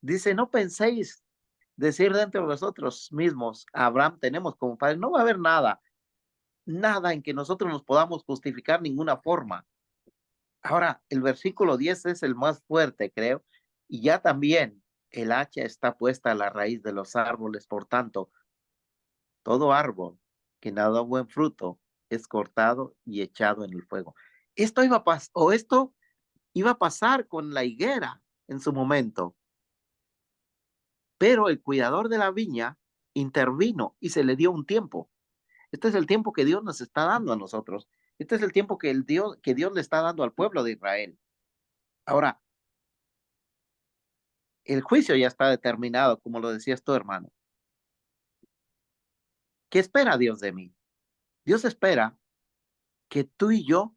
Dice, no penséis decir dentro de vosotros mismos, a Abraham tenemos como padre. No va a haber nada en que nosotros nos podamos justificar ninguna forma. Ahora, el versículo 10 es el más fuerte, creo, y ya también el hacha está puesta a la raíz de los árboles, por tanto, todo árbol que no da buen fruto es cortado y echado en el fuego. Esto iba a pasar con la higuera en su momento, pero el cuidador de la viña intervino y se le dio un tiempo. Este es el tiempo que Dios nos está dando a nosotros. Este es el tiempo que Dios le está dando al pueblo de Israel. Ahora, el juicio ya está determinado, como lo decías tú, hermano. ¿Qué espera Dios de mí? Dios espera que tú y yo,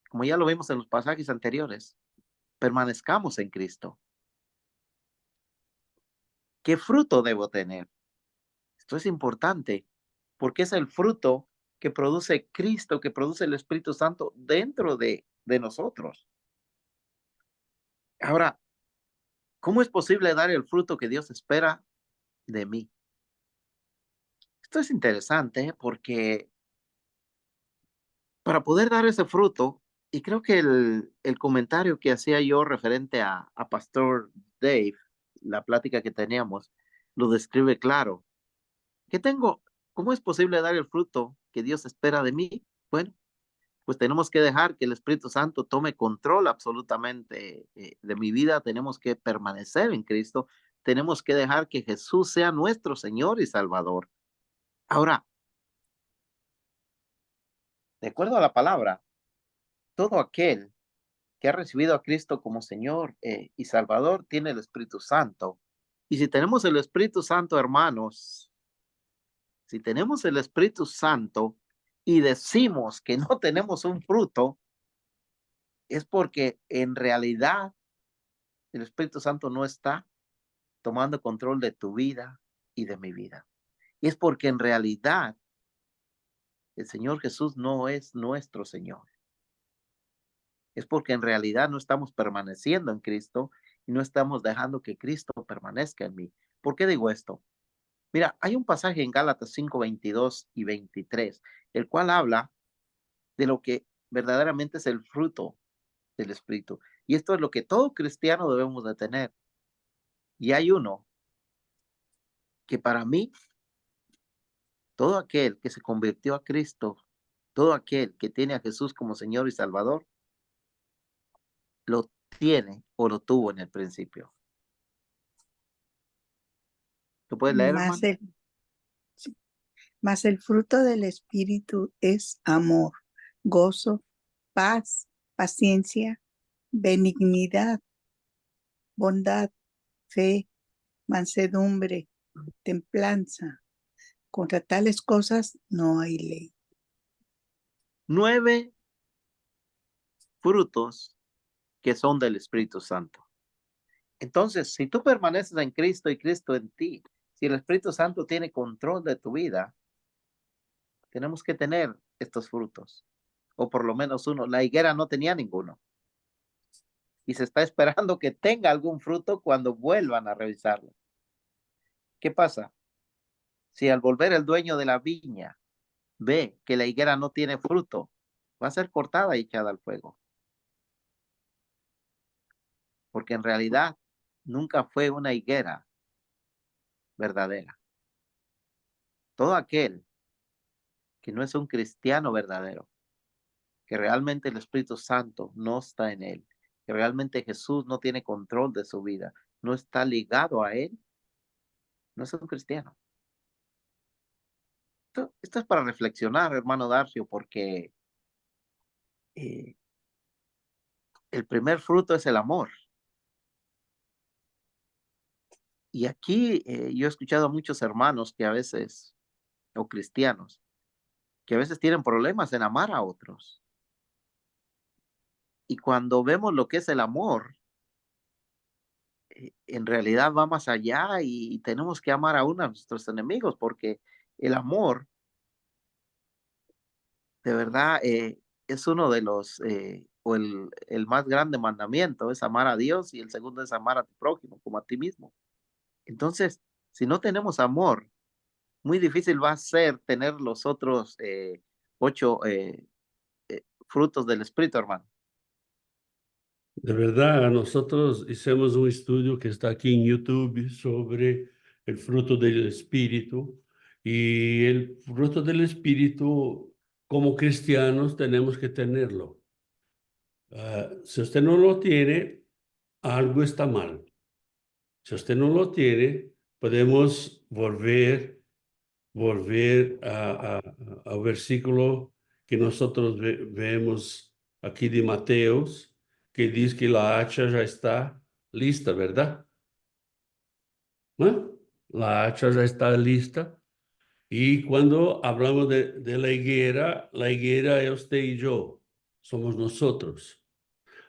como ya lo vimos en los pasajes anteriores, permanezcamos en Cristo. ¿Qué fruto debo tener? Esto es importante porque es el fruto que produce Cristo, que produce el Espíritu Santo dentro de nosotros. Ahora, ¿cómo es posible dar el fruto que Dios espera de mí? Esto es interesante porque para poder dar ese fruto, y creo que el comentario que hacía yo referente a Pastor Dave, la plática que teníamos, lo describe claro. ¿Qué tengo? ¿Cómo es posible dar el fruto que Dios espera de mí? Bueno, pues tenemos que dejar que el Espíritu Santo tome control absolutamente de mi vida. Tenemos que permanecer en Cristo. Tenemos que dejar que Jesús sea nuestro Señor y Salvador. Ahora, de acuerdo a la palabra, todo aquel que ha recibido a Cristo como Señor y Salvador tiene el Espíritu Santo. Y si tenemos el Espíritu Santo, hermanos, si tenemos el Espíritu Santo y decimos que no tenemos un fruto, es porque en realidad el Espíritu Santo no está tomando control de tu vida y de mi vida. Y es porque en realidad el Señor Jesús no es nuestro Señor. es porque en realidad no estamos permaneciendo en Cristo y no estamos dejando que Cristo permanezca en mí. ¿Por qué digo esto? Mira, hay un pasaje en Gálatas 5, 22 y 23, el cual habla de lo que verdaderamente es el fruto del Espíritu. Y esto es lo que todo cristiano debemos de tener. Y hay uno que para mí, todo aquel que se convirtió a Cristo, todo aquel que tiene a Jesús como Señor y Salvador, lo tiene o lo tuvo en el principio. ¿Lo puedes leer, Mas hermano? sí, mas el fruto del Espíritu es amor, gozo, paz, paciencia, benignidad, bondad, fe, mansedumbre, templanza. Contra tales cosas no hay ley. 9 frutos que son del Espíritu Santo. Entonces, si tú permaneces en Cristo y Cristo en ti, si el Espíritu Santo tiene control de tu vida, tenemos que tener estos frutos, o por lo menos uno. La higuera no tenía ninguno y se está esperando que tenga algún fruto cuando vuelvan a revisarlo. ¿Qué pasa? Si al volver el dueño de la viña ve que la higuera no tiene fruto, va a ser cortada y echada al fuego, porque en realidad nunca fue una higuera verdadera. Todo aquel que no es un cristiano verdadero, que realmente el Espíritu Santo no está en él, que realmente Jesús no tiene control de su vida, no está ligado a él, no es un cristiano. Esto es para reflexionar, hermano Darcio, porque eh, el primer fruto es el amor. Y aquí yo he escuchado a muchos hermanos que a veces, o cristianos, que a veces tienen problemas en amar a otros. Y cuando vemos lo que es el amor, en realidad va más allá y tenemos que amar aún a nuestros enemigos, porque el amor, de verdad, es uno de los, o el más grande mandamiento, es amar a Dios y el segundo es amar a tu prójimo como a ti mismo. Entonces, si no tenemos amor, muy difícil va a ser tener los otros 8 frutos del Espíritu, hermano. De verdad, nosotros hicimos un estudio que está aquí en YouTube sobre el fruto del Espíritu. Y el fruto del Espíritu, como cristianos, tenemos que tenerlo. Si usted no lo tiene, algo está mal. Si usted no lo tiene, podemos volver al versículo que nosotros vemos aquí de Mateos, que dice que la hacha ya está lista, ¿verdad? ¿No? La hacha ya está lista. Y cuando hablamos de la higuera es usted y yo, somos nosotros.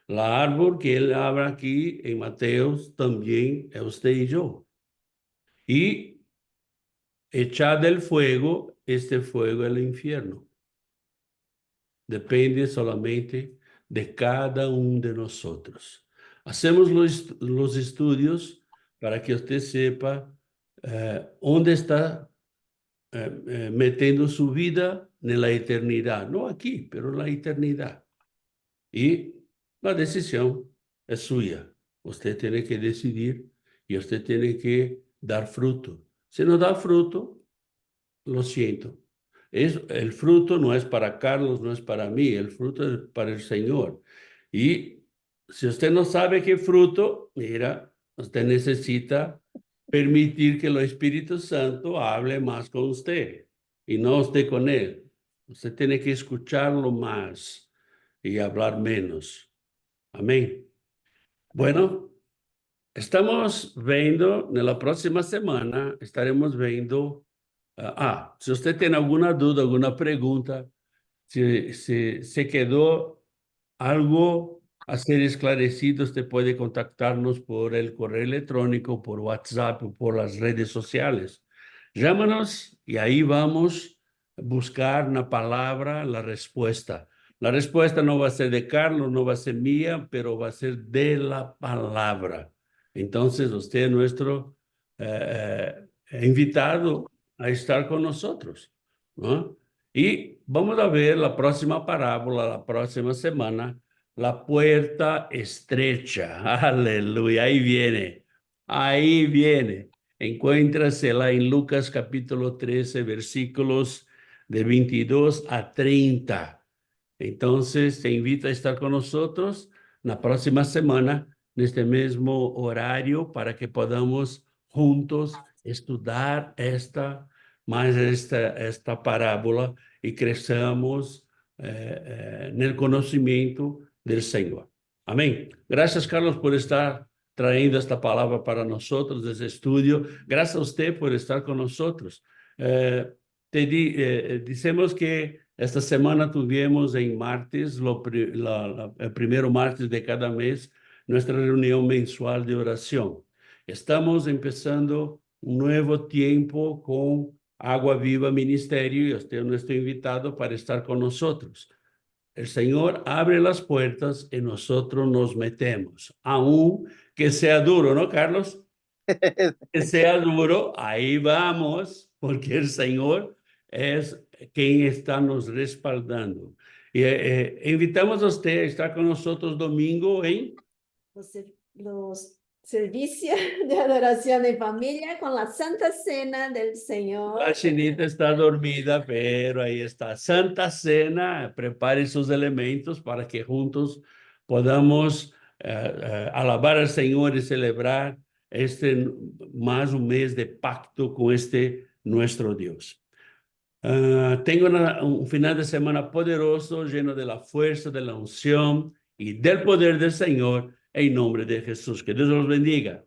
La árbol que él habla aquí en Mateos también es usted y yo. Y echar del fuego, este fuego es el infierno. Depende solamente de cada uno de nosotros. Hacemos los estudios para que usted sepa dónde está metiendo su vida en la eternidad. No aquí, pero en la eternidad. Y la decisión es suya. Usted tiene que decidir y usted tiene que dar fruto. Si no da fruto, lo siento. El fruto no es para Carlos, no es para mí, el fruto es para el Señor. Y si usted no sabe qué fruto, mira, usted necesita permitir que el Espíritu Santo hable más con usted y no usted con él. Usted tiene que escucharlo más y hablar menos. Amén. Bueno, estamos viendo, en la próxima semana, estaremos viendo. Si usted tiene alguna duda, alguna pregunta, si se quedó algo a ser esclarecido, usted puede contactarnos por el correo electrónico, por WhatsApp o por las redes sociales. Llámanos y ahí vamos a buscar una palabra, la respuesta. La respuesta no va a ser de Carlos, no va a ser mía, pero va a ser de la palabra. Entonces, usted es nuestro invitado a estar con nosotros, ¿no? Y vamos a ver la próxima parábola, la próxima semana, la puerta estrecha. Aleluya, ahí viene, ahí viene. Encuéntrasela en Lucas capítulo 13, versículos de 22 a 30. Entonces, te invito a estar con nosotros la próxima semana, en este mismo horario, para que podamos juntos estudar esta parábola y crezcamos en el conocimiento del Señor. Amén. Gracias, Carlos, por estar trayendo esta palabra para nosotros desde el estudio. Gracias a usted por estar con nosotros. Dicemos que esta semana tuvimos en martes, el primero martes de cada mes, nuestra reunión mensual de oración. Estamos empezando un nuevo tiempo con Agua Viva Ministerio y usted es nuestro invitado para estar con nosotros. El Señor abre las puertas y nosotros nos metemos, aun que sea duro, ¿no, Carlos? Que sea duro, ahí vamos, porque el Señor es quien está nos respaldando. Y invitamos a usted a estar con nosotros domingo en Los servicios de adoración en familia con la Santa Cena del Señor. La Chinita está dormida, pero ahí está. Santa Cena, prepare sus elementos para que juntos podamos alabar al Señor y celebrar más un mes de pacto con nuestro Dios. Tengo un final de semana poderoso, lleno de la fuerza, de la unción y del poder del Señor, en nombre de Jesús. Que Dios los bendiga.